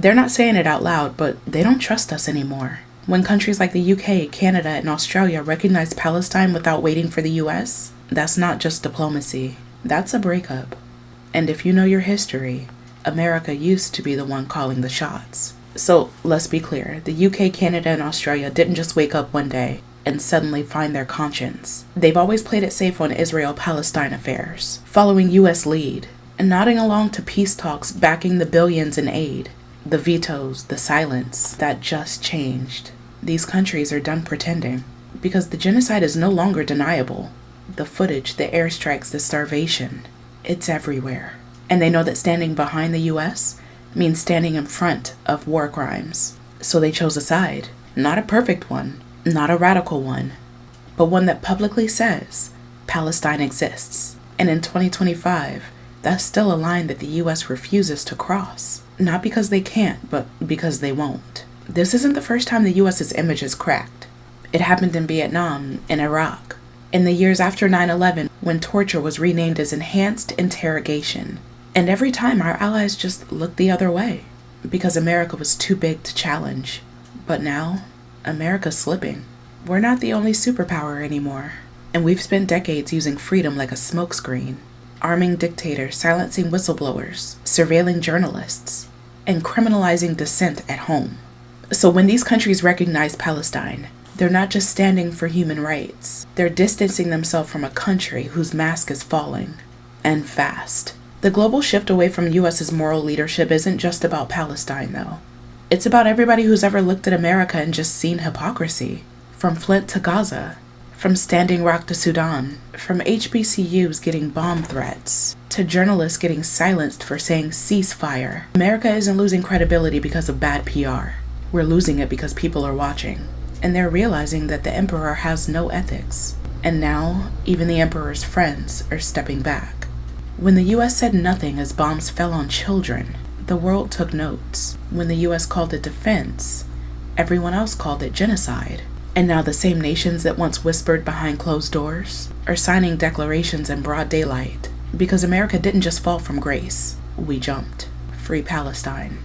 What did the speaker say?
They're not saying it out loud, but they don't trust us anymore. When countries like the UK, Canada, and Australia recognize Palestine without waiting for the US, that's not just diplomacy. That's a breakup. And if you know your history, America used to be the one calling the shots. So let's be clear, the UK, Canada, and Australia didn't just wake up one day and suddenly find their conscience. They've always played it safe on Israel-Palestine affairs, following US lead, and nodding along to peace talks backing the billions in aid. The vetoes, the silence, that just changed. These countries are done pretending, because the genocide is no longer deniable. The footage, the airstrikes, the starvation, it's everywhere. And they know that standing behind the US means standing in front of war crimes. So they chose a side. Not a perfect one, not a radical one, but one that publicly says Palestine exists. And in 2025, that's still a line that the US refuses to cross. Not because they can't, but because they won't. This isn't the first time the US's image is cracked. It happened in Vietnam, in Iraq, in the years after 9/11, when torture was renamed as enhanced interrogation. And every time our allies just looked the other way, because America was too big to challenge. But now, America's slipping. We're not the only superpower anymore. And we've spent decades using freedom like a smokescreen, arming dictators, silencing whistleblowers, surveilling journalists, and criminalizing dissent at home. So when these countries recognize Palestine, they're not just standing for human rights. They're distancing themselves from a country whose mask is falling. And fast. The global shift away from US's moral leadership isn't just about Palestine, though. It's about everybody who's ever looked at America and just seen hypocrisy. From Flint to Gaza, from Standing Rock to Sudan, from HBCUs getting bomb threats, to journalists getting silenced for saying ceasefire. America isn't losing credibility because of bad PR. We're losing it because people are watching. And they're realizing that the emperor has no ethics. And now, even the emperor's friends are stepping back. When the US said nothing as bombs fell on children, the world took notes. When the US called it defense, everyone else called it genocide. And now the same nations that once whispered behind closed doors are signing declarations in broad daylight. Because America didn't just fall from grace. We jumped. Free Palestine.